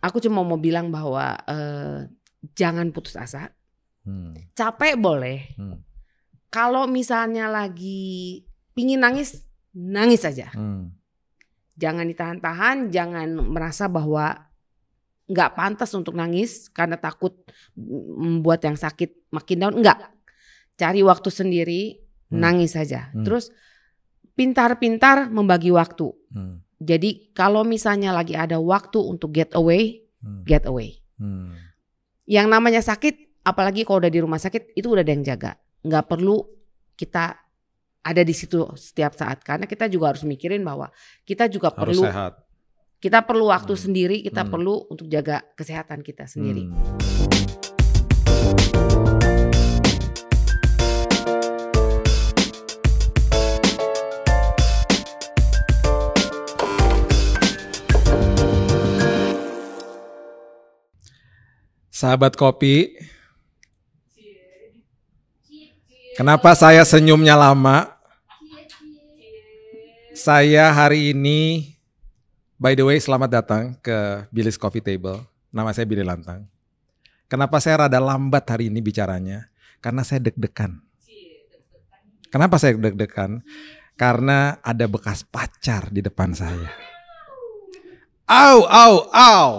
aku cuma mau bilang bahwa jangan putus asa. Capek boleh. Kalau misalnya lagi pingin nangis, nangis aja. Jangan ditahan-tahan, jangan merasa bahwa nggak pantas untuk nangis karena takut membuat yang sakit makin down. Enggak, cari waktu sendiri, nangis saja. Terus pintar-pintar membagi waktu. Jadi kalau misalnya lagi ada waktu untuk get away, get away. Yang namanya sakit, apalagi kalau udah di rumah sakit, itu udah ada yang jaga. Nggak perlu kita ada di situ setiap saat, karena kita juga harus mikirin bahwa kita juga harus perlu sehat. Kita perlu waktu sendiri, kita perlu untuk jaga kesehatan kita sendiri. Sahabat kopi, kenapa saya senyumnya lama? Saya hari ini, by the way, selamat datang ke Billy's Coffee Table. Nama saya Billy Lantang. Kenapa saya rada lambat hari ini bicaranya? Karena saya deg-degan. Kenapa saya deg-degan? Karena ada bekas pacar di depan saya. Au, au, au.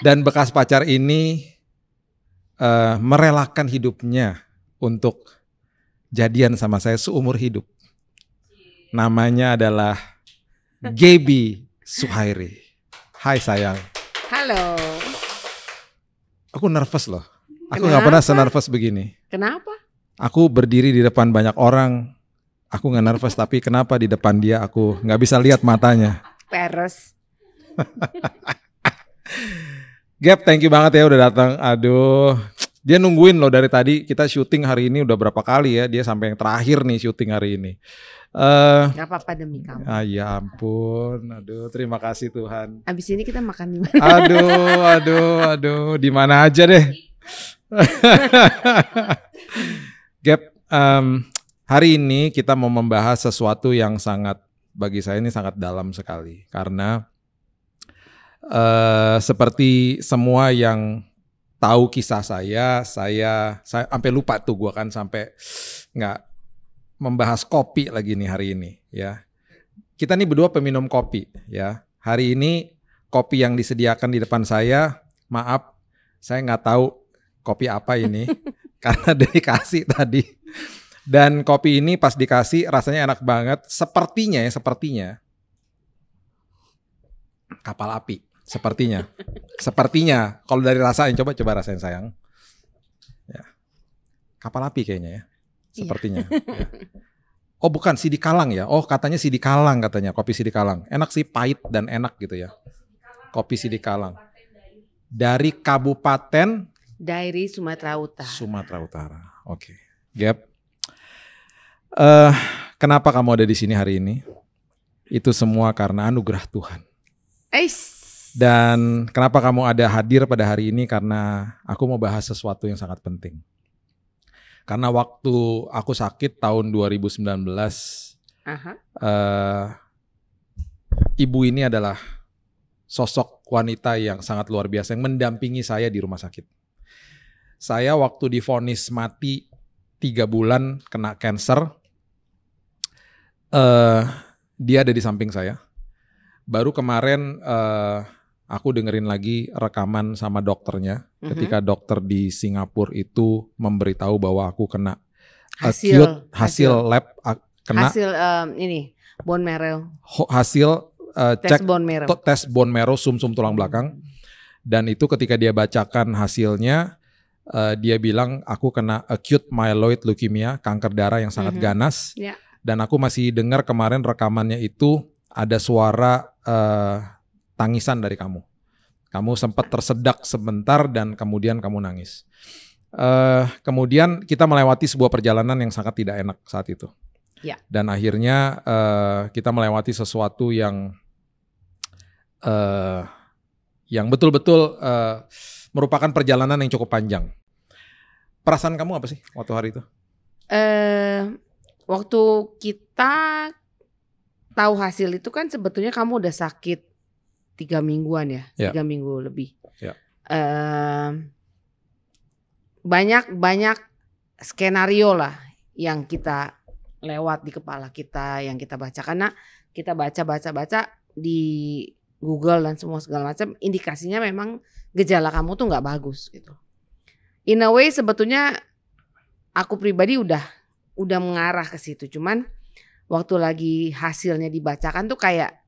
Dan bekas pacar ini merelakan hidupnya untuk jadian sama saya seumur hidup. Namanya adalah Gaby Suhairi. Hai sayang. Halo. Aku nervous loh. Aku gak pernah se-nervous begini. Kenapa? Aku berdiri di depan banyak orang. Aku gak nervous, tapi kenapa di depan dia aku gak bisa lihat matanya. Peres. Gap, thank you banget ya udah datang. Aduh, dia nungguin loh dari tadi. Kita syuting hari ini udah berapa kali ya. Dia sampai yang terakhir nih syuting hari ini. Gak apa-apa demi kamu. Ya ampun, aduh terima kasih Tuhan. Abis ini kita makan di mana? Aduh, di mana aja deh. Gap, hari ini kita mau membahas sesuatu yang sangat, bagi saya ini sangat dalam sekali. Karena seperti semua yang tahu kisah saya sampai lupa tuh gue kan sampai nggak membahas kopi lagi nih hari ini ya. Kita nih berdua peminum kopi ya. Hari ini kopi yang disediakan di depan saya, maaf saya nggak tahu kopi apa ini karena dikasih tadi. Dan kopi ini pas dikasih rasanya enak banget. Sepertinya kapal api. Sepertinya kalau dari rasain, coba rasain sayang ya. Kapal api kayaknya ya, sepertinya ya. Oh bukan, Sidi Kalang ya, oh katanya Sidi Kalang, katanya kopi Sidi Kalang enak sih, pahit dan enak gitu ya. Kopi Sidi Kalang dari Kabupaten Dairi Sumatera Utara. Oke. Gap, kenapa kamu ada di sini hari ini? Itu semua karena anugerah Tuhan. Dan kenapa kamu ada hadir pada hari ini? Karena aku mau bahas sesuatu yang sangat penting. Karena waktu aku sakit tahun 2019, ibu ini adalah sosok wanita yang sangat luar biasa yang mendampingi saya di rumah sakit. Saya waktu divonis mati 3 bulan kena cancer, dia ada di samping saya. Baru kemarin aku dengerin lagi rekaman sama dokternya ketika dokter di Singapura itu memberitahu bahwa aku kena hasil lab kena ini bone marrow. Hasil tes bone marrow. Tes bone marrow sumsum tulang belakang. Dan itu ketika dia bacakan hasilnya, dia bilang aku kena acute myeloid leukemia, kanker darah yang sangat ganas. Yeah. Dan aku masih dengar kemarin rekamannya itu ada suara tangisan dari kamu. Kamu sempat tersedak sebentar dan kemudian kamu nangis. Kemudian kita melewati sebuah perjalanan yang sangat tidak enak saat itu. Ya. Dan akhirnya kita melewati sesuatu yang betul-betul merupakan perjalanan yang cukup panjang. Perasaan kamu apa sih waktu hari itu? Waktu kita tahu hasil itu kan sebetulnya kamu udah sakit 3 mingguan ya, 3 minggu lebih. Banyak skenario lah yang kita lewat di kepala kita, yang kita baca, karena kita baca di Google dan semua segala macam, indikasinya memang gejala kamu tuh nggak bagus gitu. In a way sebetulnya aku pribadi udah mengarah ke situ, cuman waktu lagi hasilnya dibacakan tuh kayak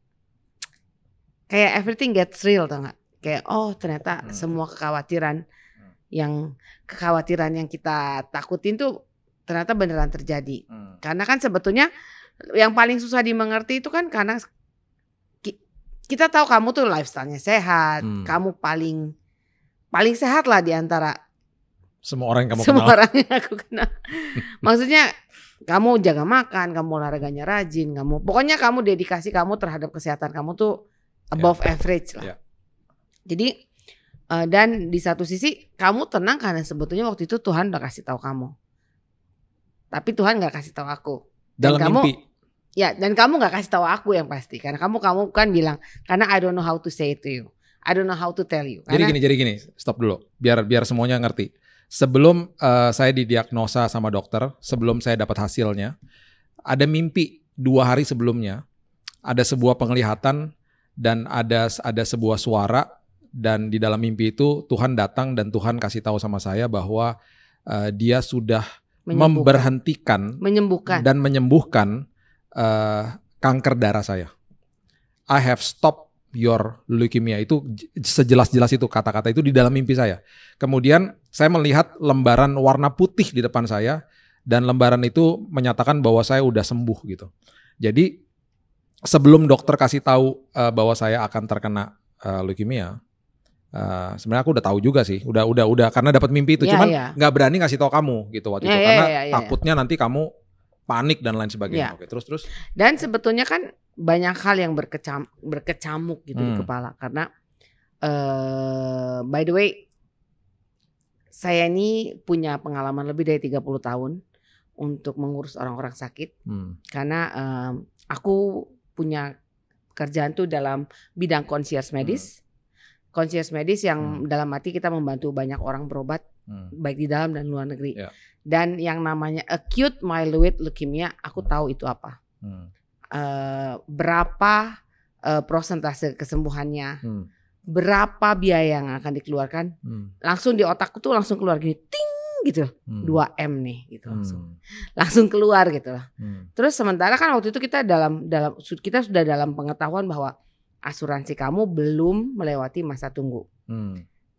everything gets real, tau nggak? Kayak ternyata semua kekhawatiran yang kita takutin tuh ternyata beneran terjadi. Karena kan sebetulnya yang paling susah dimengerti itu kan karena kita tahu kamu tuh lifestyle-nya sehat, kamu paling sehat lah di antara semua orang yang yang aku kenal. Maksudnya kamu jaga makan, kamu olahraganya rajin, pokoknya kamu dedikasi kamu terhadap kesehatan kamu tuh above average lah. Jadi dan di satu sisi kamu tenang karena sebetulnya waktu itu Tuhan udah kasih tahu kamu. Tapi Tuhan nggak kasih tahu aku. Dalam mimpi. Ya, dan kamu nggak kasih tahu aku yang pasti. Karena kamu kan bilang karena I don't know how to say it to you. I don't know how to tell you. Jadi gini, stop dulu. Biar semuanya ngerti. Sebelum saya didiagnosa sama dokter, sebelum saya dapat hasilnya, ada mimpi 2 hari sebelumnya, ada sebuah penglihatan dan ada sebuah suara, dan di dalam mimpi itu Tuhan datang dan Tuhan kasih tahu sama saya bahwa Dia sudah menyembuhkan dan menyembuhkan kanker darah saya. I have stopped your leukemia, itu sejelas-jelas itu kata-kata itu di dalam mimpi saya. Kemudian saya melihat lembaran warna putih di depan saya dan lembaran itu menyatakan bahwa saya udah sembuh gitu. Jadi sebelum dokter kasih tahu bahwa saya akan terkena leukemia, sebenarnya aku udah tahu juga sih, udah karena dapat mimpi itu, cuman nggak berani ngasih tahu kamu gitu waktu itu karena takutnya nanti kamu panik dan lain sebagainya. Oke, terus. Dan sebetulnya kan banyak hal yang berkecamuk gitu di kepala karena by the way saya ini punya pengalaman lebih dari 30 tahun untuk mengurus orang-orang sakit karena aku punya kerjaan tuh dalam bidang concierge medis. Concierge medis yang dalam arti kita membantu banyak orang berobat baik di dalam dan luar negeri. Dan yang namanya acute myeloid leukemia, aku tahu itu apa. Berapa prosentase kesembuhannya, berapa biaya yang akan dikeluarkan, langsung di otakku tuh langsung keluar gini, ting gitu, 2M nih gitu langsung keluar gitu lah. Terus sementara kan waktu itu kita kita sudah dalam pengetahuan bahwa asuransi kamu belum melewati masa tunggu.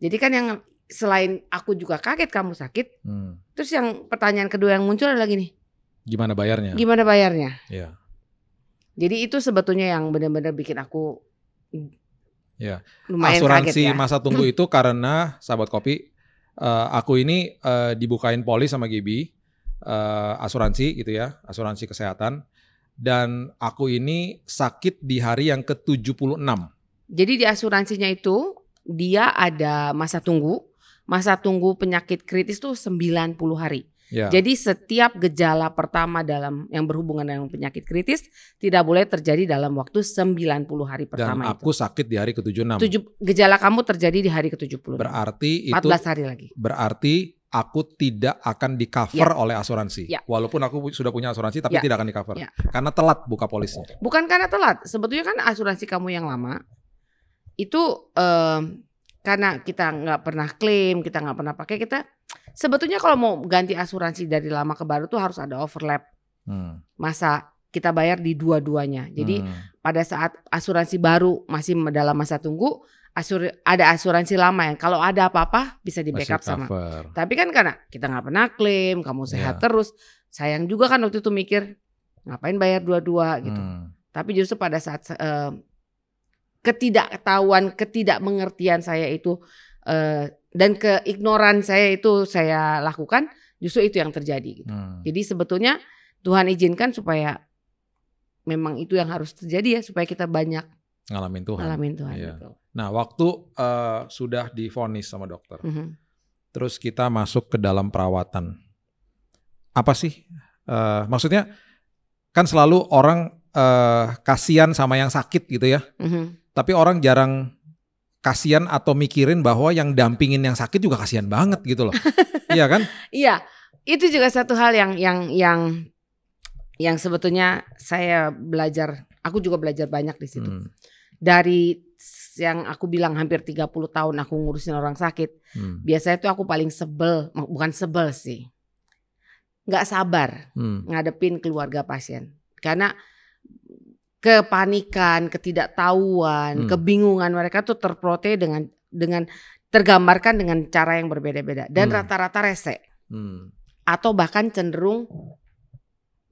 Jadi kan yang selain aku juga kaget kamu sakit, terus yang pertanyaan kedua yang muncul adalah gini, gimana bayarnya? Ya. Jadi itu sebetulnya yang benar-benar bikin aku lumayan asuransi kaget ya. Masa tunggu itu karena sahabat kopi, aku ini dibukain polis sama GB, asuransi gitu ya, asuransi kesehatan, dan aku ini sakit di hari yang ke-76. Jadi di asuransinya itu dia ada masa tunggu penyakit kritis tuh 90 hari. Jadi setiap gejala pertama yang berhubungan dengan penyakit kritis tidak boleh terjadi dalam waktu 90 hari pertama. Dan aku sakit di hari ke-76. Gejala kamu terjadi di hari ke-76. Berarti 14 hari lagi. Berarti aku tidak akan di-cover oleh asuransi. Walaupun aku sudah punya asuransi tapi tidak akan di-cover. Karena telat buka polisnya. Bukan karena telat. Sebetulnya kan asuransi kamu yang lama itu karena kita nggak pernah klaim, kita nggak pernah pakai, kita sebetulnya kalau mau ganti asuransi dari lama ke baru tuh harus ada overlap masa kita bayar di dua-duanya. Jadi pada saat asuransi baru masih dalam masa tunggu, ada asuransi lama yang kalau ada apa-apa bisa di backup sama. Tapi kan karena kita nggak pernah klaim, kamu sehat terus, sayang juga kan waktu itu mikir ngapain bayar dua-dua gitu. Tapi justru pada saat ketidaktahuan, ketidakmengertian saya itu dan keignoran saya itu saya lakukan, justru itu yang terjadi gitu. Jadi sebetulnya Tuhan izinkan supaya memang itu yang harus terjadi ya, supaya kita banyak ngalamin Tuhan. Gitu. Nah, waktu sudah divonis sama dokter, terus kita masuk ke dalam perawatan. Apa sih? Maksudnya kan selalu orang kasihan sama yang sakit gitu ya. Tapi orang jarang kasihan atau mikirin bahwa yang dampingin yang sakit juga kasihan banget gitu loh. Iya kan? Iya, itu juga satu hal yang sebetulnya saya belajar. Aku juga belajar banyak di situ. Dari yang aku bilang hampir 30 tahun aku ngurusin orang sakit. Biasanya tuh aku paling sebel, bukan sebel sih. Nggak sabar ngadepin keluarga pasien. Karena kepanikan, ketidaktahuan, kebingungan mereka tuh terprote dengan tergambarkan dengan cara yang berbeda-beda dan rata-rata rese atau bahkan cenderung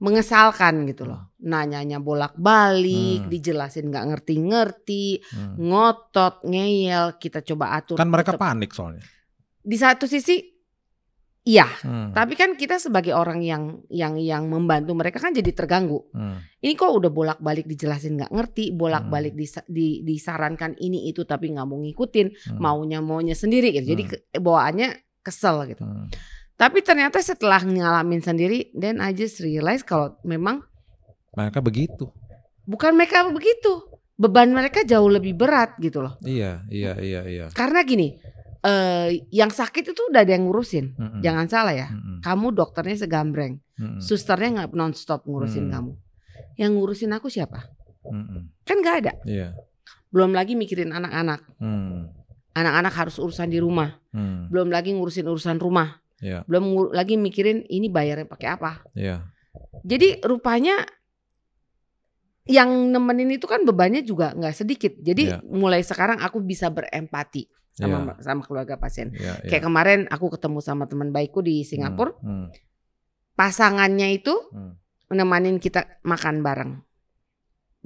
mengesalkan gitu loh. Nanyanya bolak-balik, dijelasin nggak ngerti-ngerti, ngotot, ngeyel, kita coba atur. Kan mereka panik soalnya. Di satu sisi iya, tapi kan kita sebagai orang yang membantu mereka kan jadi terganggu. Ini kok udah bolak-balik dijelasin nggak ngerti, bolak-balik disarankan ini itu tapi nggak mau ngikutin, maunya sendiri gitu. Jadi bawaannya kesel gitu. Tapi ternyata setelah ngalamin sendiri, then I just realize kalau memang mereka begitu. Bukan mereka begitu, beban mereka jauh lebih berat gitu loh. Iya. Karena gini. Yang sakit itu udah ada yang ngurusin. Jangan salah ya. Kamu dokternya segambreng, susternya nggak nonstop ngurusin kamu. Yang ngurusin aku siapa? Kan nggak ada. Belum lagi mikirin anak-anak. Anak-anak harus urusan di rumah. Belum lagi ngurusin urusan rumah. Belum lagi mikirin ini bayarnya pakai apa. Jadi rupanya yang nemenin itu kan bebannya juga nggak sedikit. Jadi mulai sekarang aku bisa berempati sama keluarga pasien. Kayak kemarin aku ketemu sama teman baikku di Singapura. Pasangannya itu nemanin kita makan bareng.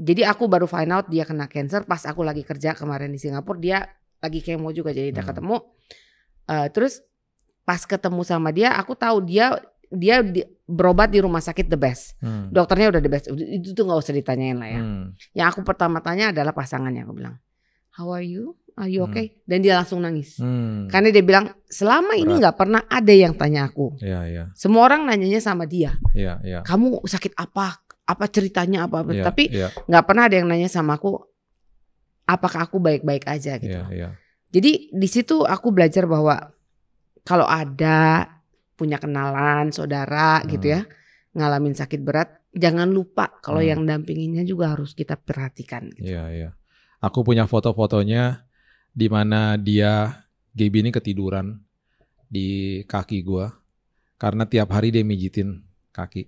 Jadi aku baru find out dia kena cancer pas aku lagi kerja kemarin di Singapura. Dia lagi kemo juga, jadi udah ketemu. Terus pas ketemu sama dia, aku tahu dia berobat di rumah sakit the best. Dokternya udah the best. Itu tuh nggak usah ditanyain lah ya. Yang aku pertama tanya adalah pasangannya. Aku bilang, how are you? Are you okay? Dan dia langsung nangis. Karena dia bilang selama ini nggak pernah ada yang tanya aku. Semua orang nanyanya sama dia. Kamu sakit apa? Apa ceritanya apa? Tapi nggak pernah ada yang nanya sama aku. Apakah aku baik-baik aja gitu. Jadi di situ aku belajar bahwa kalau ada punya kenalan saudara gitu ya ngalamin sakit berat, jangan lupa kalau yang dampinginnya juga harus kita perhatikan. Gitu. Aku punya foto-fotonya di mana Gaby ini ketiduran di kaki gua karena tiap hari dia mijitin kaki.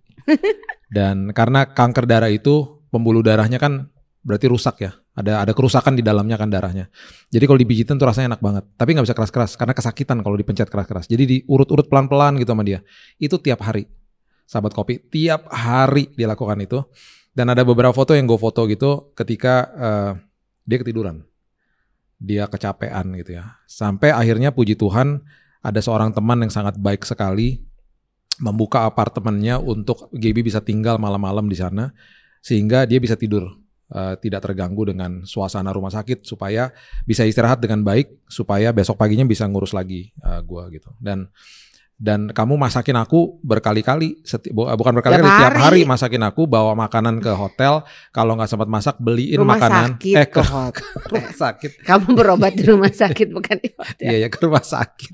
Dan karena kanker darah itu pembuluh darahnya kan berarti rusak ya. Ada kerusakan di dalamnya kan darahnya. Jadi kalau dipijitin tuh rasanya enak banget. Tapi nggak bisa keras-keras karena kesakitan kalau dipencet keras-keras. Jadi diurut-urut pelan-pelan gitu sama dia. Itu tiap hari. Sahabat Kopi, tiap hari dia lakukan itu. Dan ada beberapa foto yang gue foto gitu ketika dia ketiduran. Dia kecapean gitu ya. Sampai akhirnya puji Tuhan ada seorang teman yang sangat baik sekali membuka apartemennya untuk Gaby bisa tinggal malam-malam di sana sehingga dia bisa tidur tidak terganggu dengan suasana rumah sakit supaya bisa istirahat dengan baik supaya besok paginya bisa ngurus lagi gua gitu. Dan kamu masakin aku berkali-kali, bukan berkali-kali, tiap hari masakin aku, bawa makanan ke hotel. Kalau nggak sempat masak, beliin rumah makanan sakit, ke rumah sakit. Kamu berobat di rumah sakit bukan di hotel. Iya ke rumah sakit.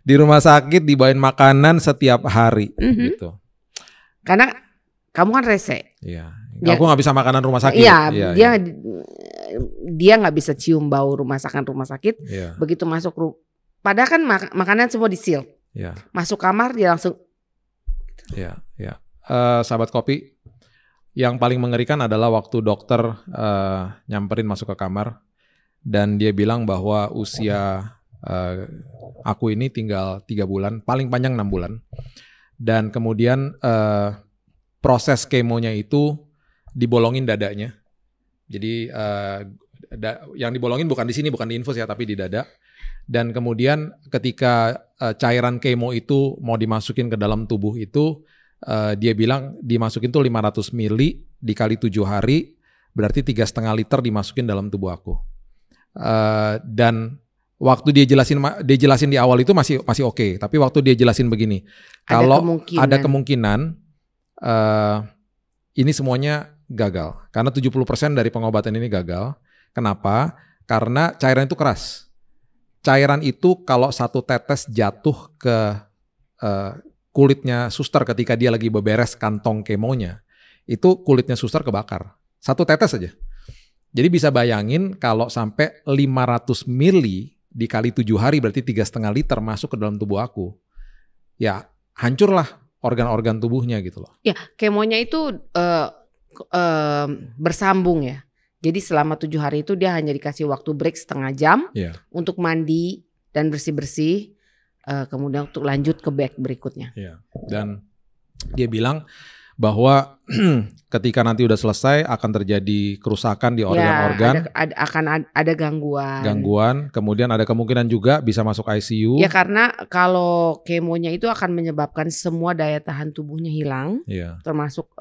Di rumah sakit dibawain makanan setiap hari gitu. Karena kamu kan rese. Iya. Aku nggak bisa makanan rumah sakit. Iya, dia nggak bisa cium bau rumah sakit. Begitu masuk padahal kan makanan semua di-seal. Masuk kamar dia langsung. Sahabat Kopi, yang paling mengerikan adalah waktu dokter nyamperin masuk ke kamar dan dia bilang bahwa usia aku ini tinggal 3 bulan, paling panjang 6 bulan. Dan kemudian proses kemonya itu dibolongin dadanya. Jadi yang dibolongin bukan di sini, bukan di infus ya, tapi di dada. Dan kemudian ketika cairan kemo itu mau dimasukin ke dalam tubuh itu, dia bilang dimasukin tuh 500 mili dikali 7 hari, berarti 3,5 liter dimasukin dalam tubuh aku. Dan waktu dia jelasin di awal itu masih oke. Tapi waktu dia jelasin begini, kalau ada kemungkinan ini semuanya gagal. Karena 70% dari pengobatan ini gagal. Kenapa? Karena cairan itu keras. Cairan itu kalau satu tetes jatuh ke kulitnya suster ketika dia lagi beberes kantong kemonya, itu kulitnya suster kebakar. Satu tetes aja. Jadi bisa bayangin kalau sampai 500 mili dikali 7 hari berarti 3,5 liter masuk ke dalam tubuh aku. Ya hancurlah organ-organ tubuhnya gitu loh. Ya kemonya itu bersambung ya. Jadi selama 7 hari itu dia hanya dikasih waktu break setengah jam untuk mandi dan bersih-bersih. Kemudian untuk lanjut ke back berikutnya. Ya. Dan dia bilang bahwa ketika nanti udah selesai akan terjadi kerusakan di organ-organ. Akan ada gangguan. Kemudian ada kemungkinan juga bisa masuk ICU. Ya karena kalau kemonya itu akan menyebabkan semua daya tahan tubuhnya hilang. Termasuk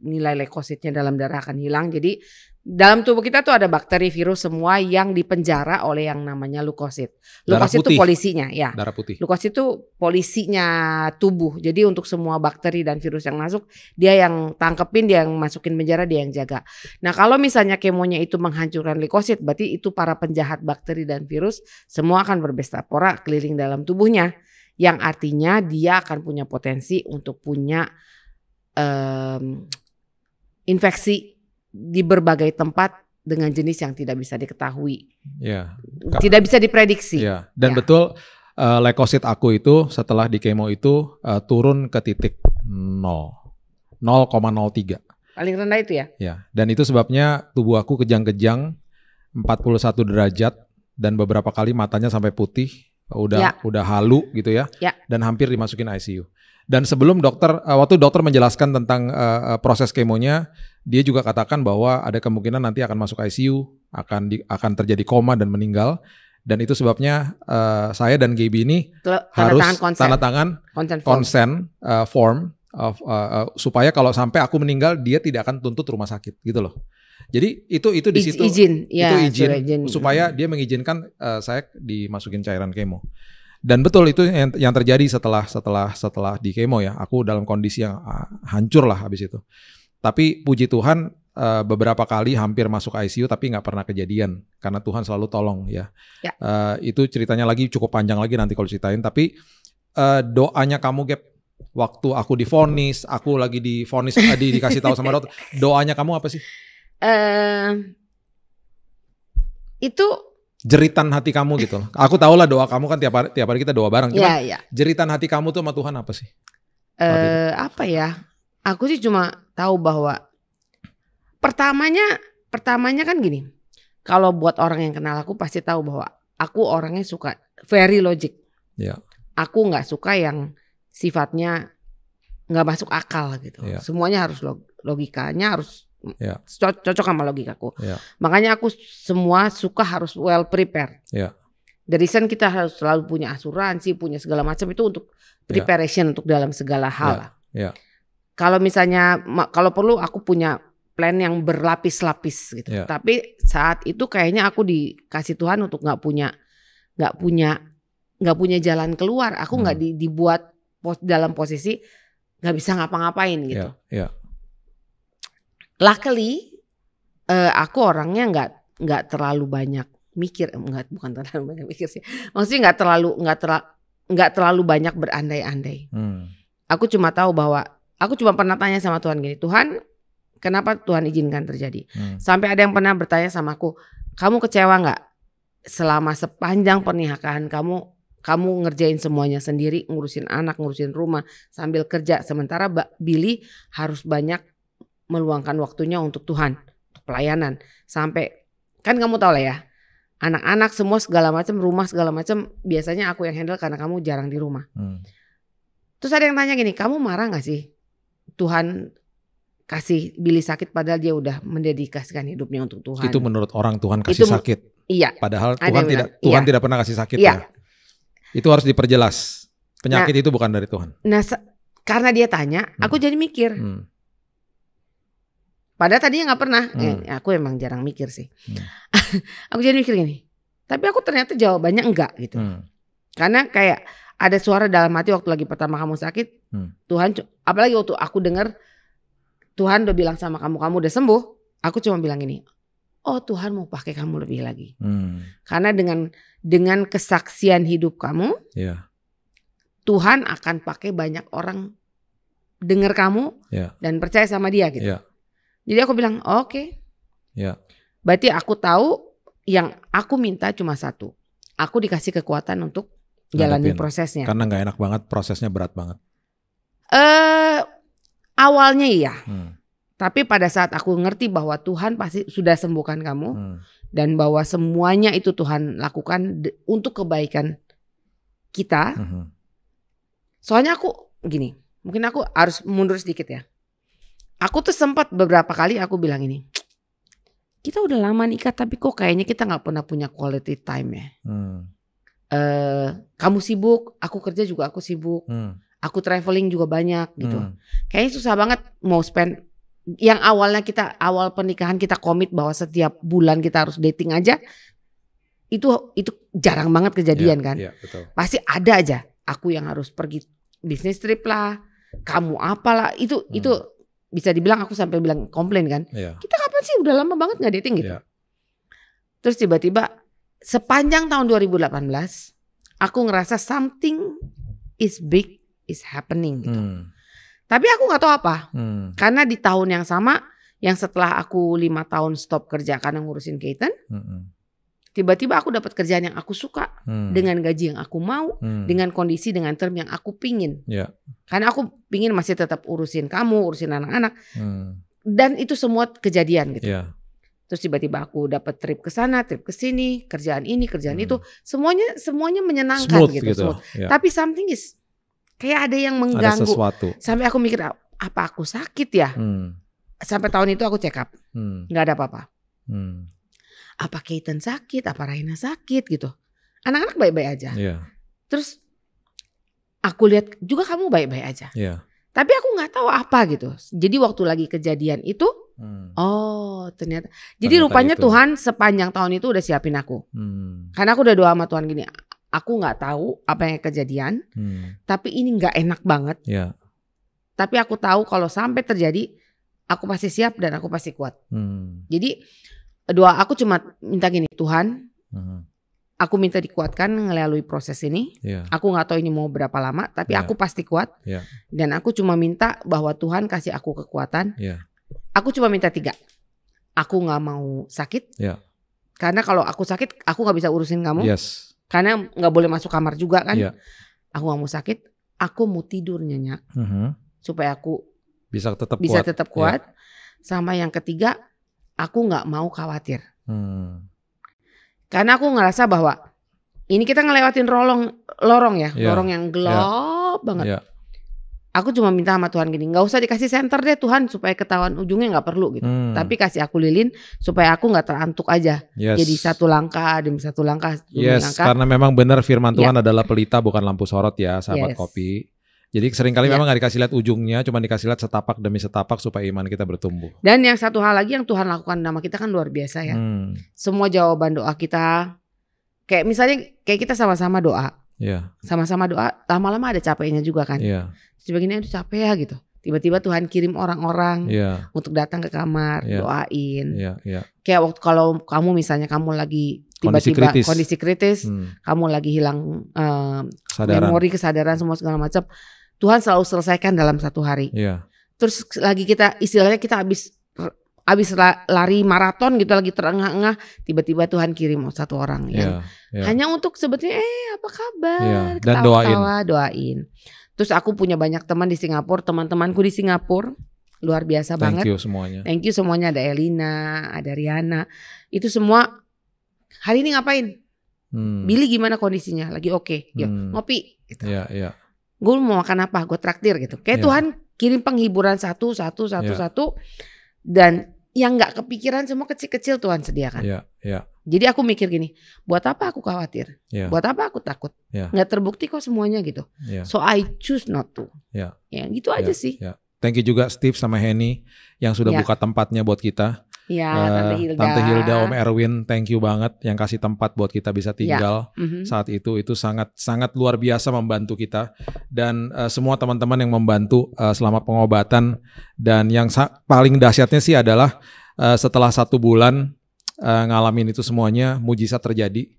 nilai leukositnya dalam darah akan hilang. Jadi dalam tubuh kita tuh ada bakteri, virus semua yang dipenjara oleh yang namanya leukosit. Leukosit itu polisinya, ya. Darah putih. Leukosit itu polisinya tubuh. Jadi untuk semua bakteri dan virus yang masuk, dia yang tangkepin, dia yang masukin penjara, dia yang jaga. Nah kalau misalnya kemonya itu menghancurkan leukosit, berarti itu para penjahat bakteri dan virus semua akan berbestapora keliling dalam tubuhnya. Yang artinya dia akan punya potensi untuk punya infeksi di berbagai tempat dengan jenis yang tidak bisa diketahui, tidak bisa diprediksi. Dan betul leukosit aku itu setelah di kemo itu turun ke titik 0,03. Paling rendah itu ya? Dan itu sebabnya tubuh aku kejang-kejang 41 derajat dan beberapa kali matanya sampai putih, udah halu gitu ya. Dan hampir dimasukin ICU. Dan sebelum waktu dokter menjelaskan tentang proses kemonya, dia juga katakan bahwa ada kemungkinan nanti akan masuk ICU, akan terjadi koma dan meninggal. Dan itu sebabnya saya dan Gaby ini harus tanda tangan consent form supaya kalau sampai aku meninggal dia tidak akan tuntut rumah sakit gitu loh. Jadi itu di situ izin supaya dia mengizinkan saya dimasukin cairan kemo. Dan betul itu yang terjadi setelah di kemo ya. Aku dalam kondisi yang hancur lah habis itu. Tapi puji Tuhan beberapa kali hampir masuk ICU tapi nggak pernah kejadian karena Tuhan selalu tolong ya. Itu ceritanya lagi cukup panjang lagi nanti kalau ceritain. Tapi doanya kamu Gap, waktu aku divonis, aku lagi divonis dikasih tahu sama dokter, doanya kamu apa sih? Itu jeritan hati kamu gitu. Aku tahu lah doa kamu kan tiap hari kita doa bareng. Cuman jeritan hati kamu tuh sama Tuhan apa sih? Apa ya? Aku sih cuma tahu bahwa pertamanya kan gini. Kalau buat orang yang kenal aku pasti tahu bahwa aku orangnya suka very logic. Aku nggak suka yang sifatnya nggak masuk akal gitu. Semuanya harus logikanya harus cocok sama logikaku. Makanya aku semua suka harus well prepared. The reason kita harus selalu punya asuransi, punya segala macam itu untuk preparation untuk dalam segala hal. Kalau misalnya kalau perlu aku punya plan yang berlapis-lapis gitu. Tapi saat itu kayaknya aku dikasih Tuhan untuk nggak punya jalan keluar. Aku nggak dibuat dalam posisi nggak bisa ngapa-ngapain gitu. Luckily, aku orangnya nggak terlalu banyak mikir, bukan terlalu banyak mikir sih. Maksudnya nggak terlalu banyak berandai-andai. Aku cuma tahu bahwa aku cuma pernah tanya sama Tuhan gini, Tuhan, kenapa Tuhan izinkan terjadi? Sampai ada yang pernah bertanya sama aku, kamu kecewa nggak selama sepanjang pernikahan kamu ngerjain semuanya sendiri, ngurusin anak, ngurusin rumah, sambil kerja, sementara Billy harus banyak meluangkan waktunya untuk Tuhan, untuk pelayanan. Sampai kan kamu tahu lah ya, anak-anak semua segala macam, rumah segala macam, biasanya aku yang handle karena kamu jarang di rumah. Terus ada yang tanya gini, kamu marah gak sih Tuhan kasih Billy sakit padahal dia udah mendedikasikan hidupnya untuk Tuhan? Itu menurut orang Tuhan kasih sakit. Iya. Padahal Tuhan tidak pernah kasih sakit ya. Itu harus diperjelas. Penyakit itu bukan dari Tuhan. Nah, karena dia tanya, aku jadi mikir. Padahal tadinya nggak pernah. Aku emang jarang mikir sih. Aku jadi mikir gini. Tapi aku ternyata jawabannya enggak gitu. Karena kayak ada suara dalam hati waktu lagi pertama kamu sakit. Tuhan, apalagi waktu aku dengar Tuhan udah bilang sama kamu udah sembuh. Aku cuma bilang gini, oh Tuhan mau pakai kamu lebih lagi. Karena dengan kesaksian hidup kamu, Tuhan akan pakai banyak orang dengar kamu dan percaya sama dia gitu. Jadi aku bilang oke. Berarti aku tahu yang aku minta cuma satu. Aku dikasih kekuatan untuk jalanin prosesnya. Karena gak enak banget, prosesnya berat banget. Awalnya iya. Tapi pada saat aku ngerti bahwa Tuhan pasti sudah sembuhkan kamu. Dan bahwa semuanya itu Tuhan lakukan untuk kebaikan kita. Soalnya aku gini, mungkin aku harus mundur sedikit ya. Aku tuh sempat beberapa kali aku bilang ini. Kita udah lama nikah tapi kok kayaknya kita gak pernah punya quality time ya. Kamu sibuk, aku kerja juga aku sibuk. Aku traveling juga banyak gitu. Kayaknya susah banget mau spend. Yang awalnya kita awal pernikahan kita komit bahwa setiap bulan kita harus dating aja. Itu jarang banget kejadian kan. Betul. Pasti ada aja. Aku yang harus pergi bisnis trip lah. Kamu apalah. Itu bisa dibilang aku sampai bilang komplain kan. Kita kapan sih udah lama banget gak dating gitu. Terus tiba-tiba sepanjang tahun 2018 aku ngerasa something is big is happening gitu. Tapi aku gak tahu apa. Karena di tahun yang sama, yang setelah aku 5 tahun stop kerja karena ngurusin Keaton, tiba-tiba aku dapat kerjaan yang aku suka, dengan gaji yang aku mau, dengan kondisi, dengan term yang aku pingin. Karena aku pingin masih tetap urusin kamu, urusin anak-anak, dan itu semua kejadian gitu. Terus tiba-tiba aku dapat trip ke sana, trip ke sini, kerjaan ini, kerjaan itu, semuanya menyenangkan smooth gitu. Tapi something is kayak ada yang mengganggu. Ada sesuatu. Sampai aku mikir apa aku sakit ya? Sampai tahun itu aku check up, nggak ada apa-apa. Apa Keaton sakit, apa Raina sakit gitu. Anak-anak baik-baik aja. Terus aku lihat juga kamu baik-baik aja. Tapi aku nggak tahu apa gitu. Jadi waktu lagi kejadian itu, oh ternyata. Jadi rupanya itu. Tuhan sepanjang tahun itu udah siapin aku. Karena aku udah doa sama Tuhan gini. Aku nggak tahu apa yang kejadian. Tapi ini nggak enak banget. Tapi aku tahu kalau sampai terjadi, aku pasti siap dan aku pasti kuat. Jadi doa aku cuma minta gini, Tuhan, aku minta dikuatkan melalui proses ini. Aku gak tahu ini mau berapa lama, tapi aku pasti kuat. Dan aku cuma minta bahwa Tuhan kasih aku kekuatan. Aku cuma minta 3. Aku gak mau sakit. Karena kalau aku sakit, aku gak bisa urusin kamu. Karena gak boleh masuk kamar juga kan. Aku gak mau sakit. Aku mau tidur nyenyak. Supaya aku bisa tetap kuat. Sama yang ketiga, aku gak mau khawatir. Karena aku ngerasa bahwa ini kita ngelewatin lorong ya. Lorong yang gelap banget. Aku cuma minta sama Tuhan gini, gak usah dikasih senter deh Tuhan supaya ketahuan ujungnya gak perlu gitu. Tapi kasih aku lilin supaya aku gak terantuk aja. Jadi satu langkah demi satu langkah. Karena memang benar firman Tuhan adalah pelita bukan lampu sorot ya sahabat kopi. Jadi seringkali memang gak dikasih lihat ujungnya, cuma dikasih lihat setapak demi setapak supaya iman kita bertumbuh. Dan yang satu hal lagi yang Tuhan lakukan sama kita kan luar biasa ya. Semua jawaban doa kita, kayak misalnya kayak kita sama-sama doa. Sama-sama doa, lama-lama ada capeknya juga kan. Terus begini aduh capek ya gitu. Tiba-tiba Tuhan kirim orang-orang untuk datang ke kamar, doain. Kayak waktu kalau kamu misalnya kamu lagi tiba-tiba kondisi kritis, kamu lagi hilang memori, kesadaran, semua segala macam. Tuhan selalu selesaikan dalam 1 hari. Terus lagi kita istilahnya kita habis lari maraton gitu, lagi terengah-engah, tiba-tiba Tuhan kirim 1 orang yang hanya untuk sebetulnya apa kabar, dan doain. Terus aku punya banyak teman di Singapura, teman-temanku di Singapura luar biasa banget. Thank you semuanya. Ada Elina, ada Riana. Itu semua hari ini ngapain? Billy gimana kondisinya? Lagi oke? Yuk ngopi gitu. Gue mau makan apa? Gue traktir gitu. Kayak Tuhan kirim penghiburan satu. Dan yang gak kepikiran semua kecil-kecil Tuhan sediakan. Jadi aku mikir gini, buat apa aku khawatir? Buat apa aku takut? Gak terbukti kok semuanya gitu. So I choose not to. Ya gitu aja sih. Thank you juga Steve sama Henny yang sudah buka tempatnya buat kita. Tante Hilda, Om Erwin, thank you banget yang kasih tempat buat kita bisa tinggal saat itu sangat luar biasa membantu kita dan semua teman-teman yang membantu selama pengobatan. Dan yang paling dahsyatnya sih adalah setelah 1 bulan ngalamin itu semuanya, mujizat terjadi.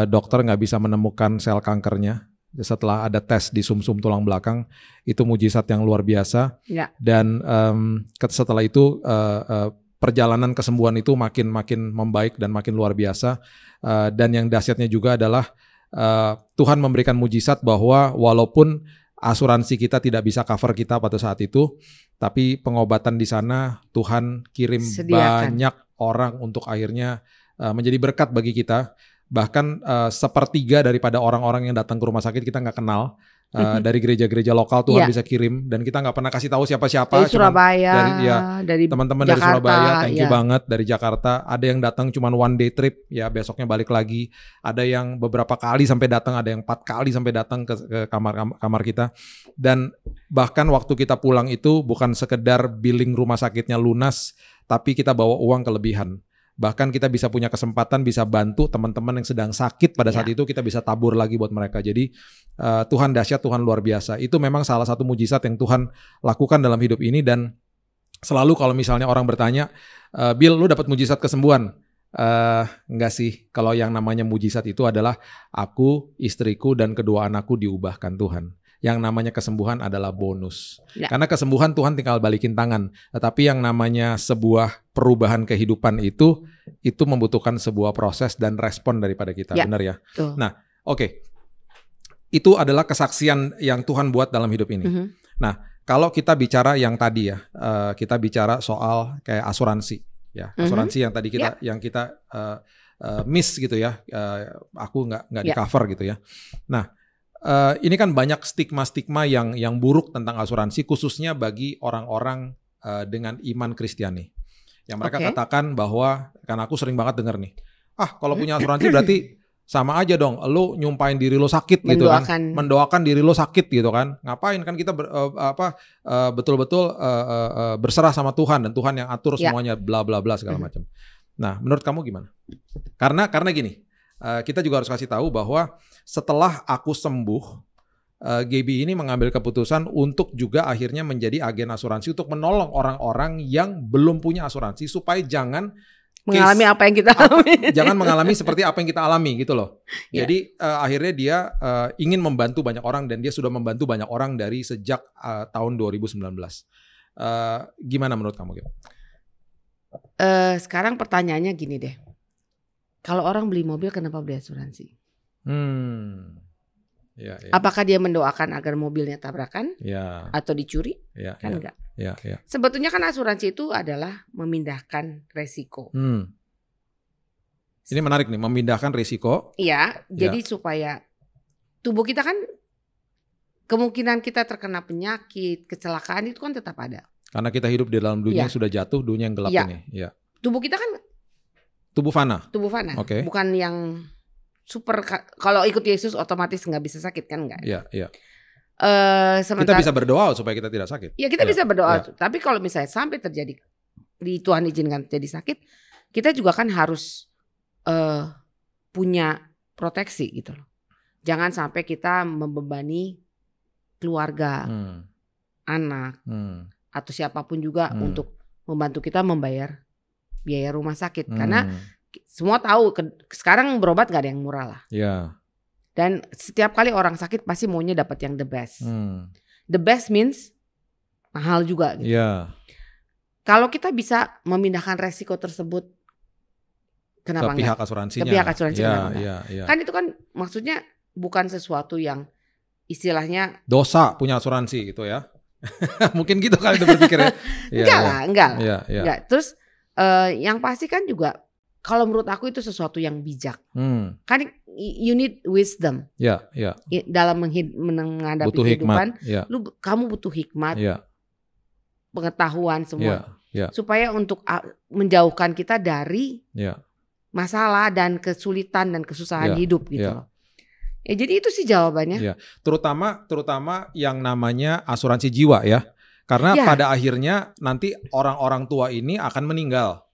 Dokter nggak bisa menemukan sel kankernya. Setelah ada tes di sumsum tulang belakang, itu mujizat yang luar biasa. Ya. Dan setelah itu perjalanan kesembuhan itu makin membaik dan makin luar biasa. Dan yang dahsyatnya juga adalah Tuhan memberikan mujizat bahwa walaupun asuransi kita tidak bisa cover kita pada saat itu, tapi pengobatan di sana Tuhan kirim banyak orang untuk akhirnya menjadi berkat bagi kita. Bahkan sepertiga daripada orang-orang yang datang ke rumah sakit kita nggak kenal. Dari gereja-gereja lokal Tuhan bisa kirim, dan kita nggak pernah kasih tahu siapa-siapa. Dari Surabaya, dari teman-teman dari Surabaya, thank you banget. Dari Jakarta ada yang datang cuma one day trip, ya besoknya balik lagi. Ada yang beberapa kali sampai datang, ada yang 4 kali sampai datang ke kamar kita. Dan bahkan waktu kita pulang itu bukan sekedar billing rumah sakitnya lunas, tapi kita bawa uang kelebihan. Bahkan kita bisa punya kesempatan bisa bantu teman-teman yang sedang sakit pada saat itu, kita bisa tabur lagi buat mereka. Jadi Tuhan dahsyat, Tuhan luar biasa. Itu memang salah satu mujizat yang Tuhan lakukan dalam hidup ini. Dan selalu kalau misalnya orang bertanya, Bill, lu dapat mujizat kesembuhan? Enggak sih. Kalau yang namanya mujizat itu adalah aku, istriku, dan kedua anakku diubahkan Tuhan. Yang namanya kesembuhan adalah bonus. Karena kesembuhan Tuhan tinggal balikin tangan. Tetapi yang namanya sebuah perubahan kehidupan itu membutuhkan sebuah proses dan respon daripada kita. Benar ya? Tuh. Nah, oke. Itu adalah kesaksian yang Tuhan buat dalam hidup ini. Nah, kalau kita bicara yang tadi ya, kita bicara soal kayak asuransi. Ya, asuransi yang tadi kita miss gitu ya. Aku nggak di cover gitu ya. Nah, ini kan banyak stigma-stigma yang buruk tentang asuransi, khususnya bagi orang-orang dengan iman Kristiani. Yang mereka katakan bahwa, kan aku sering banget denger nih, kalau punya asuransi berarti sama aja dong, lu nyumpahin diri lo sakit gitu kan, mendoakan diri lo sakit gitu kan, ngapain kan kita betul-betul berserah sama Tuhan dan Tuhan yang atur semuanya bla bla bla segala macam. Nah, menurut kamu gimana? Karena gini. Kita juga harus kasih tahu bahwa setelah aku sembuh, Gaby ini mengambil keputusan untuk juga akhirnya menjadi agen asuransi untuk menolong orang-orang yang belum punya asuransi supaya jangan mengalami apa yang kita alami. Jangan mengalami seperti apa yang kita alami gitu loh. Jadi akhirnya dia ingin membantu banyak orang, dan dia sudah membantu banyak orang dari sejak tahun 2019. Gimana menurut kamu, Gaby? Sekarang pertanyaannya gini deh. Kalau orang beli mobil, kenapa beli asuransi? Apakah dia mendoakan agar mobilnya tabrakan atau dicuri? Kan enggak. Sebetulnya kan asuransi itu adalah memindahkan resiko. Ini menarik nih, memindahkan resiko. Iya, jadi supaya tubuh kita kan kemungkinan kita terkena penyakit, kecelakaan itu kan tetap ada. Karena kita hidup di dalam dunia yang sudah jatuh, dunia yang gelap ini. Tubuh kita kan tubuh fana. Bukan yang super. Kalau ikut Yesus otomatis nggak bisa sakit kan, enggak? Kita bisa berdoa supaya kita tidak sakit. Ya, kita bisa berdoa. Tapi kalau misalnya sampai terjadi, Tuhan izinkan terjadi sakit, kita juga kan harus punya proteksi gitu loh. Jangan sampai kita membebani keluarga, anak, atau siapapun juga untuk membantu kita membayar biaya rumah sakit. Karena semua tahu sekarang berobat gak ada yang murah lah. Dan setiap kali orang sakit pasti maunya dapat yang the best. The best means mahal juga gitu. Kalau kita bisa memindahkan resiko tersebut, kenapa ke pihak asuransinya? Ke pihak asuransi Kan itu kan maksudnya bukan sesuatu yang istilahnya dosa punya asuransi gitu ya. Mungkin gitu kali udah berpikir ya. Enggak. Terus yang pasti kan juga kalau menurut aku itu sesuatu yang bijak. Kan you need wisdom. Dalam menghadapi kehidupan, kamu butuh hikmat, pengetahuan semua. Supaya untuk menjauhkan kita dari masalah dan kesulitan dan kesusahan hidup gitu loh. Jadi itu sih jawabannya. Terutama yang namanya asuransi jiwa ya. Karena pada akhirnya nanti orang-orang tua ini akan meninggal.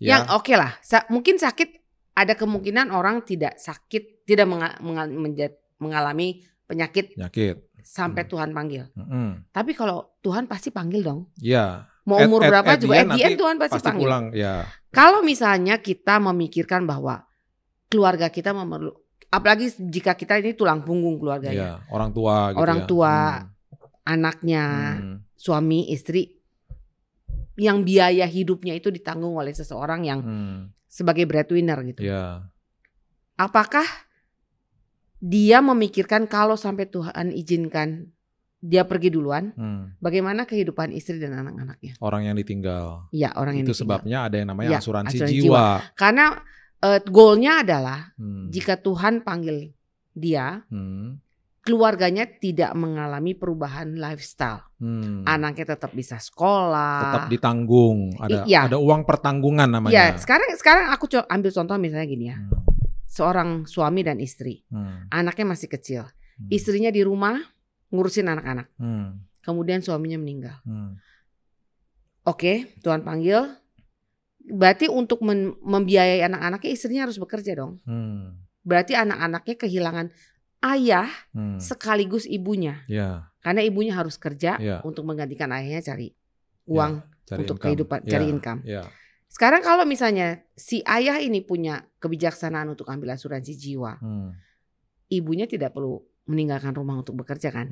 Yang oke lah. Mungkin sakit, ada kemungkinan orang tidak sakit, tidak mengalami penyakit sampai Tuhan panggil. Tapi kalau Tuhan pasti panggil dong. Mau umur berapa juga at the end Tuhan pasti panggil. Pulang, ya. Kalau misalnya kita memikirkan bahwa keluarga kita apalagi jika kita ini tulang punggung keluarganya. Ya, orang tua gitu. Orang tua, anaknya, suami, istri, yang biaya hidupnya itu ditanggung oleh seseorang yang sebagai breadwinner gitu. Ya. Apakah dia memikirkan kalau sampai Tuhan izinkan dia pergi duluan, bagaimana kehidupan istri dan anak-anaknya? Orang yang ditinggal. Iya, orang yang ditinggal. Itu sebabnya ada yang namanya asuransi jiwa. Karena goalnya adalah jika Tuhan panggil dia, keluarganya tidak mengalami perubahan lifestyle. Anaknya tetap bisa sekolah, tetap ditanggung. Ada uang pertanggungan namanya. Iya, sekarang aku ambil contoh misalnya gini ya. Seorang suami dan istri, anaknya masih kecil, istrinya di rumah ngurusin anak-anak, kemudian suaminya meninggal. Oke, Tuhan panggil, berarti untuk membiayai anak-anaknya istrinya harus bekerja dong. Berarti anak-anaknya kehilangan ayah sekaligus ibunya, karena ibunya harus kerja untuk menggantikan ayahnya cari uang untuk kehidupan, cari income. Sekarang kalau misalnya si ayah ini punya kebijaksanaan untuk ambil asuransi jiwa, ibunya tidak perlu meninggalkan rumah untuk bekerja kan.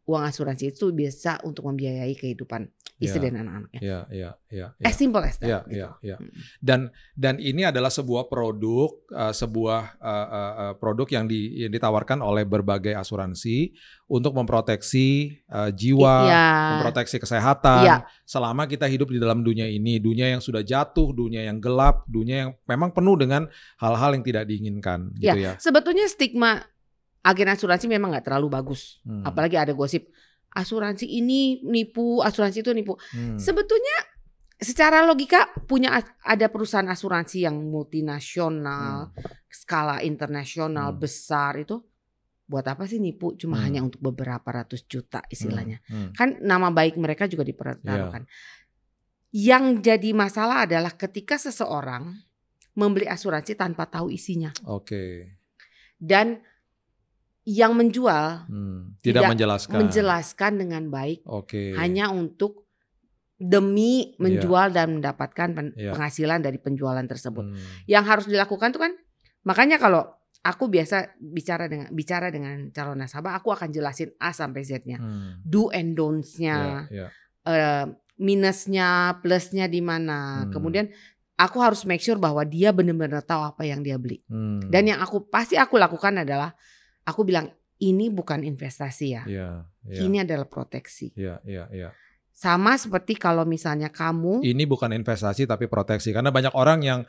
Uang asuransi itu biasa untuk membiayai kehidupan istri dan anak-anaknya. As simple as that. Dan ini adalah sebuah produk, produk yang ditawarkan oleh berbagai asuransi untuk memproteksi jiwa, memproteksi kesehatan. Selama kita hidup di dalam dunia ini, dunia yang sudah jatuh, dunia yang gelap, dunia yang memang penuh dengan hal-hal yang tidak diinginkan. Gitu ya. Sebetulnya stigma agen asuransi memang nggak terlalu bagus, apalagi ada gosip asuransi ini nipu, asuransi itu nipu. Sebetulnya secara logika ada perusahaan asuransi yang multinasional, skala internasional besar itu, buat apa sih nipu? Cuma hanya untuk beberapa ratus juta istilahnya. Kan nama baik mereka juga dipertaruhkan. Yang jadi masalah adalah ketika seseorang membeli asuransi tanpa tahu isinya. Dan yang menjual tidak menjelaskan dengan baik, hanya untuk demi menjual dan mendapatkan penghasilan dari penjualan tersebut. Yang harus dilakukan tuh kan, makanya kalau aku biasa bicara dengan calon nasabah, aku akan jelasin A sampai Z-nya, do and don'ts-nya, minusnya, plusnya di mana. Kemudian aku harus make sure bahwa dia benar-benar tahu apa yang dia beli. Dan yang pasti aku lakukan adalah aku bilang ini bukan investasi ya, ini adalah proteksi. Sama seperti kalau misalnya kamu, ini bukan investasi tapi proteksi, karena banyak orang yang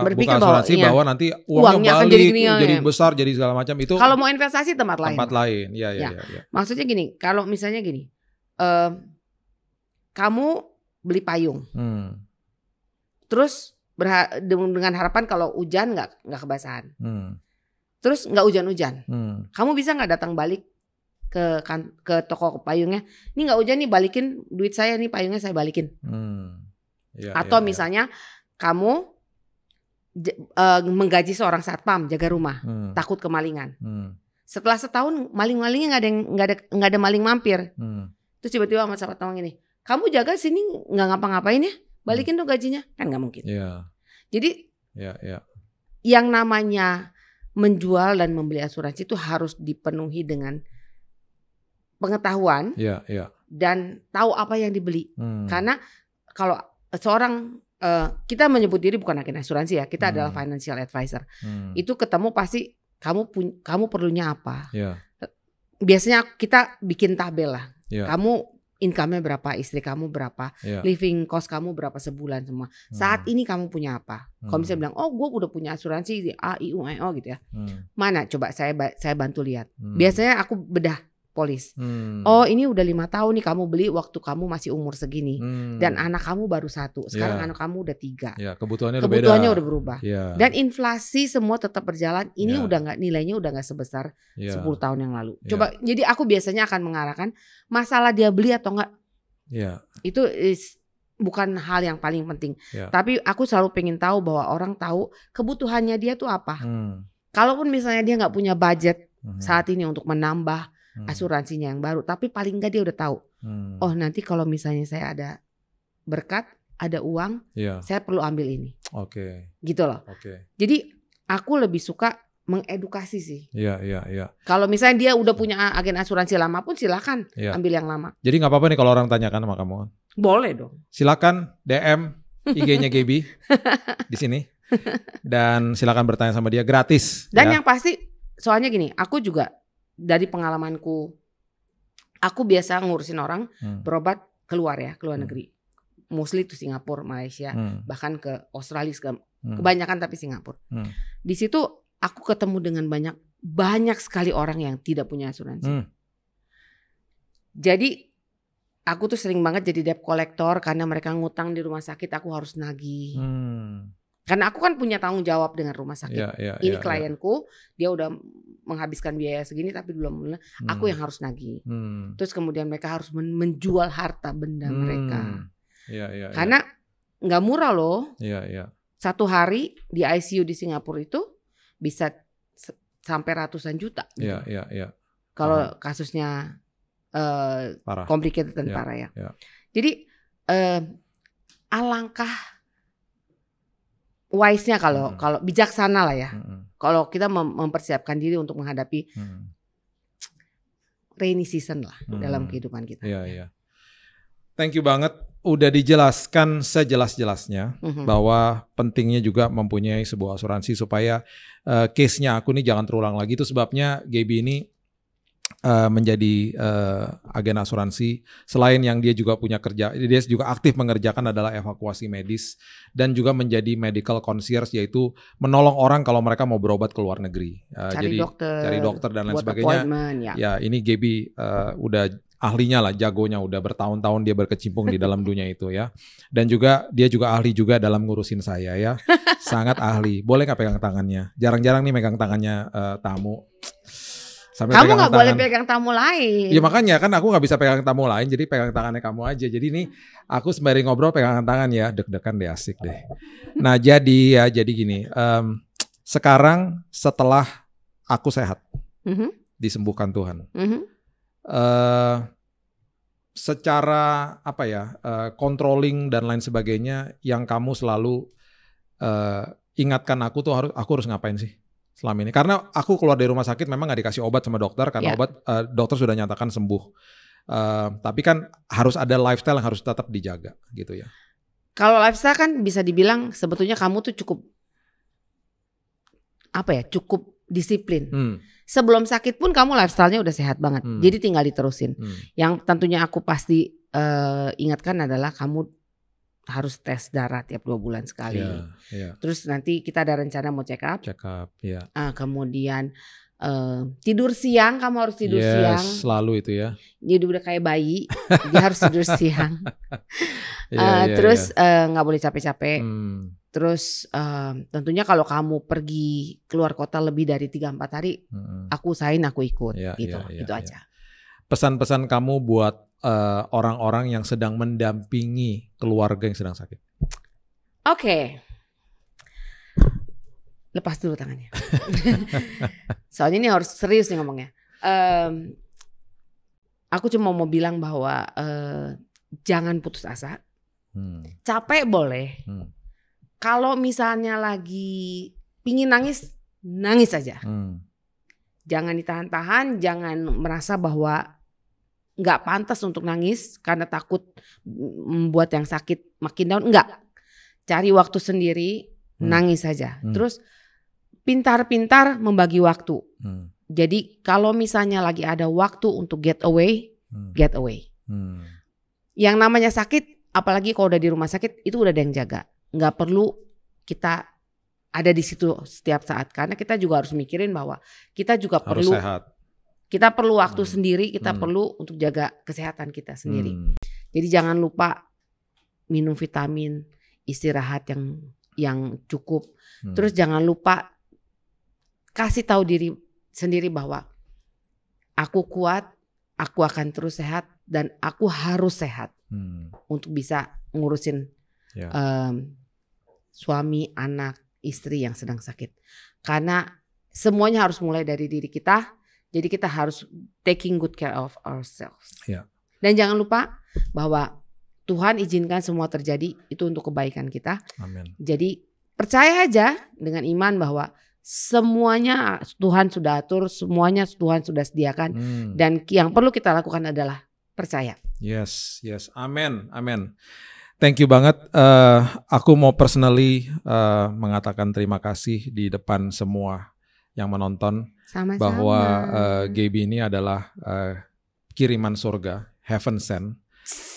bukan asuransi bahwa nanti uangnya balik, akan jadi besar, jadi segala macam itu. Kalau mau investasi tempat lain. Ya. Maksudnya gini, kalau misalnya gini, kamu beli payung, terus dengan harapan kalau hujan nggak kebasahan. Terus nggak hujan-hujan, kamu bisa nggak datang balik ke toko payungnya? Ini nggak hujan nih, balikin duit saya nih, payungnya saya balikin. Atau misalnya kamu menggaji seorang satpam jaga rumah, takut kemalingan. Setelah setahun maling-malingnya nggak ada maling mampir. Terus tiba-tiba sama satpam gini, kamu jaga sini nggak ngapa-ngapain ya, balikin tuh gajinya, kan nggak mungkin. Jadi yang namanya menjual dan membeli asuransi itu harus dipenuhi dengan pengetahuan dan tahu apa yang dibeli. Karena kalau seorang kita menyebut diri bukan agen asuransi ya, kita adalah financial advisor. Itu ketemu pasti kamu perlunya apa. Biasanya kita bikin tabel lah. Kamu income-nya berapa, istri kamu berapa, living cost kamu berapa sebulan semua. Saat ini kamu punya apa? Kalau misalnya bilang, oh gue udah punya asuransi A, I, U, E, O gitu ya. Mana? Coba saya bantu lihat. Biasanya aku bedah polis. Oh ini udah 5 tahun nih kamu beli waktu kamu masih umur segini. Dan anak kamu baru 1. Sekarang anak kamu udah 3. Kebutuhannya udah berubah. Dan inflasi semua tetap berjalan. Ini udah nggak, nilainya udah nggak sebesar 10 tahun yang lalu. Coba, jadi aku biasanya akan mengarahkan masalah dia beli atau enggak. Itu bukan hal yang paling penting. Tapi aku selalu pengen tahu bahwa orang tahu kebutuhannya dia tuh apa. Kalaupun misalnya dia nggak punya budget saat ini untuk menambah asuransinya yang baru, tapi paling nggak dia udah tahu. Oh nanti kalau misalnya saya ada berkat, ada uang, saya perlu ambil ini. Gitu loh. Jadi aku lebih suka mengedukasi sih. Kalau misalnya dia udah punya agen asuransi lama pun silakan ambil yang lama. Jadi nggak apa-apa nih kalau orang tanyakan sama kamu kan? Boleh dong. Silakan DM IG-nya Gaby di sini dan silakan bertanya sama dia gratis. Dan yang pasti, soalnya gini, aku juga dari pengalamanku, aku biasa ngurusin orang berobat keluar negeri, mostly itu Singapura, Malaysia, bahkan ke Australia, kebanyakan tapi Singapura. Di situ aku ketemu dengan banyak sekali orang yang tidak punya asuransi. Jadi aku tuh sering banget jadi debt collector karena mereka ngutang di rumah sakit, aku harus nagih. Karena aku kan punya tanggung jawab dengan rumah sakit. Ini klienku, dia udah menghabiskan biaya segini tapi belum, aku yang harus nagih. Terus kemudian mereka harus menjual harta benda mereka. Karena nggak murah loh. Satu hari di ICU di Singapura itu bisa sampai ratusan juta. Kalau kasusnya complicated dan parah ya. Jadi alangkah wise-nya kalau bijaksana lah ya. Kalau kita mempersiapkan diri untuk menghadapi rainy season lah dalam kehidupan kita. Thank you banget. Udah dijelaskan sejelas-jelasnya bahwa pentingnya juga mempunyai sebuah asuransi supaya case-nya aku nih jangan terulang lagi. Itu sebabnya Gaby ini menjadi agen asuransi. Selain yang dia juga punya kerja, dia juga aktif mengerjakan adalah evakuasi medis dan juga menjadi medical concierge, yaitu menolong orang kalau mereka mau berobat ke luar negeri. Cari dokter dan lain sebagainya. Ya ini Gaby udah ahlinya lah, jagonya, udah bertahun-tahun dia berkecimpung di dalam dunia itu ya. Dan juga dia juga ahli juga dalam ngurusin saya ya. Sangat ahli. Boleh gak pegang tangannya? Jarang-jarang nih megang tangannya tamu. Kamu gak boleh pegang tamu lain. Ya makanya kan aku gak bisa pegang tamu lain, jadi pegang tangannya kamu aja. Jadi nih aku sembari ngobrol pegangan tangan ya, deg-degan deh, asik deh. Nah jadi gini, sekarang setelah aku sehat, disembuhkan Tuhan, secara apa ya, controlling dan lain sebagainya, yang kamu selalu ingatkan aku tuh aku harus ngapain sih selama ini? Karena aku keluar dari rumah sakit memang gak dikasih obat sama dokter karena obat dokter sudah nyatakan sembuh. Tapi kan harus ada lifestyle yang harus tetap dijaga gitu ya. Kalau lifestyle kan bisa dibilang sebetulnya kamu tuh cukup disiplin. Sebelum sakit pun kamu lifestyle-nya udah sehat banget. Jadi tinggal diterusin. Yang tentunya aku pasti ingatkan adalah kamu harus tes darah tiap 2 bulan sekali. Terus nanti kita ada rencana mau check up. Kemudian tidur siang, kamu harus tidur siang. Selalu itu ya. Jadi udah kayak bayi, dia harus tidur siang. Terus nggak boleh capek-capek. Terus tentunya kalau kamu pergi keluar kota lebih dari 3-4 hari, aku usahain aku ikut. Itu aja. Pesan-pesan kamu buat orang-orang yang sedang mendampingi keluarga yang sedang sakit. Oke. Lepas dulu tangannya. Soalnya ini harus serius nih ngomongnya. Aku cuma mau bilang bahwa jangan putus asa. Capek boleh. Kalau misalnya lagi pingin nangis, nangis aja. Jangan ditahan-tahan, jangan merasa bahwa nggak pantas untuk nangis karena takut membuat yang sakit makin down. Enggak. Cari waktu sendiri, nangis saja. Terus pintar-pintar membagi waktu. Jadi kalau misalnya lagi ada waktu untuk get away, get away. Yang namanya sakit, apalagi kalau udah di rumah sakit, itu udah ada yang jaga. Nggak perlu kita ada di situ setiap saat, karena kita juga harus mikirin bahwa kita juga harus sehat. Kita perlu waktu sendiri, kita perlu untuk jaga kesehatan kita sendiri. Jadi jangan lupa minum vitamin, istirahat yang cukup. Terus jangan lupa kasih tahu diri sendiri bahwa aku kuat, aku akan terus sehat, dan aku harus sehat untuk bisa ngurusin suami, anak, istri yang sedang sakit. Karena semuanya harus mulai dari diri kita. Jadi kita harus taking good care of ourselves. Dan jangan lupa bahwa Tuhan izinkan semua terjadi itu untuk kebaikan kita. Amin. Jadi percaya aja dengan iman bahwa semuanya Tuhan sudah atur, semuanya Tuhan sudah sediakan. Dan yang perlu kita lakukan adalah percaya. Yes. Amin. Thank you banget. Aku mau personally mengatakan terima kasih di depan semua yang menonton. Sama-sama. Bahwa Gaby ini adalah kiriman surga, heaven sent,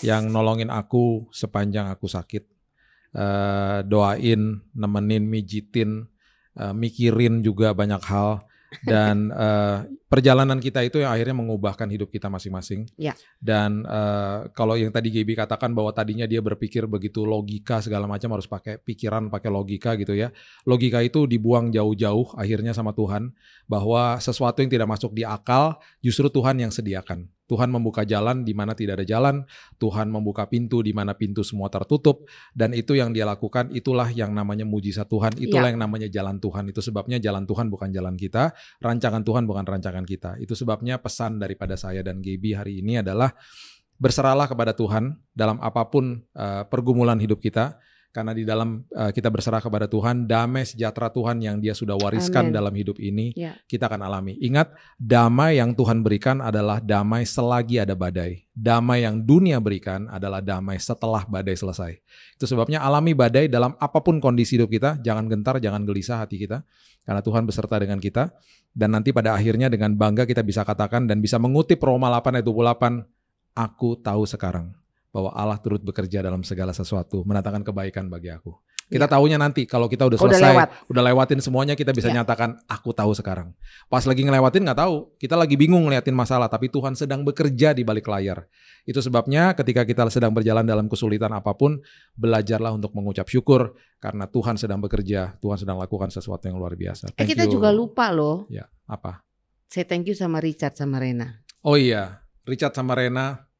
yang nolongin aku sepanjang aku sakit. Doain, nemenin, mijitin, mikirin juga banyak hal. Dan perjalanan kita itu yang akhirnya mengubahkan hidup kita masing-masing. Ya. Dan kalau yang tadi Gaby katakan bahwa tadinya dia berpikir begitu logika segala macam, harus pakai pikiran, pakai logika gitu ya. Logika itu dibuang jauh-jauh akhirnya sama Tuhan, bahwa sesuatu yang tidak masuk di akal justru Tuhan yang sediakan. Tuhan membuka jalan di mana tidak ada jalan, Tuhan membuka pintu di mana pintu semua tertutup, dan itu yang dia lakukan, itulah yang namanya mujizat Tuhan, itulah yang namanya jalan Tuhan. Itu sebabnya jalan Tuhan bukan jalan kita, rancangan Tuhan bukan rancangan kita. Itu sebabnya pesan daripada saya dan Gaby hari ini adalah berserahlah kepada Tuhan dalam apapun pergumulan hidup kita. Karena di dalam kita berserah kepada Tuhan, damai sejahtera Tuhan yang dia sudah wariskan dalam hidup ini, kita akan alami. Ingat, damai yang Tuhan berikan adalah damai selagi ada badai. Damai yang dunia berikan adalah damai setelah badai selesai. Itu sebabnya alami badai dalam apapun kondisi hidup kita. Jangan gentar, jangan gelisah hati kita. Karena Tuhan beserta dengan kita. Dan nanti pada akhirnya dengan bangga kita bisa katakan dan bisa mengutip Roma 8 ayat 28, aku tahu sekarang bahwa Allah turut bekerja dalam segala sesuatu, mendatangkan kebaikan bagi aku. Kita tahunya nanti kalau kita udah selesai, udah lewatin semuanya, kita bisa nyatakan aku tahu sekarang. Pas lagi ngelewatin nggak tahu, kita lagi bingung ngeliatin masalah, tapi Tuhan sedang bekerja di balik layar. Itu sebabnya ketika kita sedang berjalan dalam kesulitan apapun, belajarlah untuk mengucap syukur karena Tuhan sedang bekerja, Tuhan sedang lakukan sesuatu yang luar biasa. Kita juga lupa loh. Ya, apa? Saya thank you sama Richard sama Rena. Oh iya, Richard sama Rena.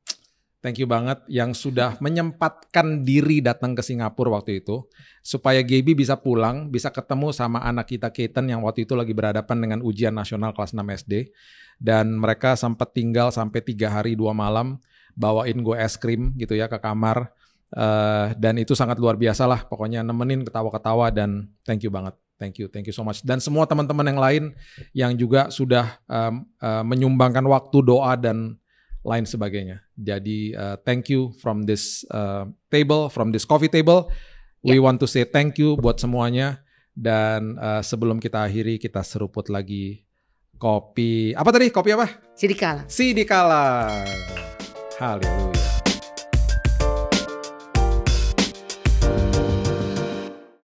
Thank you banget yang sudah menyempatkan diri datang ke Singapura waktu itu. Supaya Gaby bisa pulang, bisa ketemu sama anak kita Keaton yang waktu itu lagi berhadapan dengan ujian nasional kelas 6 SD. Dan mereka sempat tinggal sampai 3 hari 2 malam, bawain gue es krim gitu ya ke kamar. Dan itu sangat luar biasa lah, pokoknya nemenin ketawa-ketawa dan thank you banget. Thank you so much. Dan semua teman-teman yang lain yang juga sudah menyumbangkan waktu, doa dan lain sebagainya. Jadi thank you from this table, from this coffee table. We want to say thank you buat semuanya. Dan sebelum kita akhiri, kita seruput lagi kopi. Apa tadi? Kopi apa? Sidikala. Sidikala. Haleluya.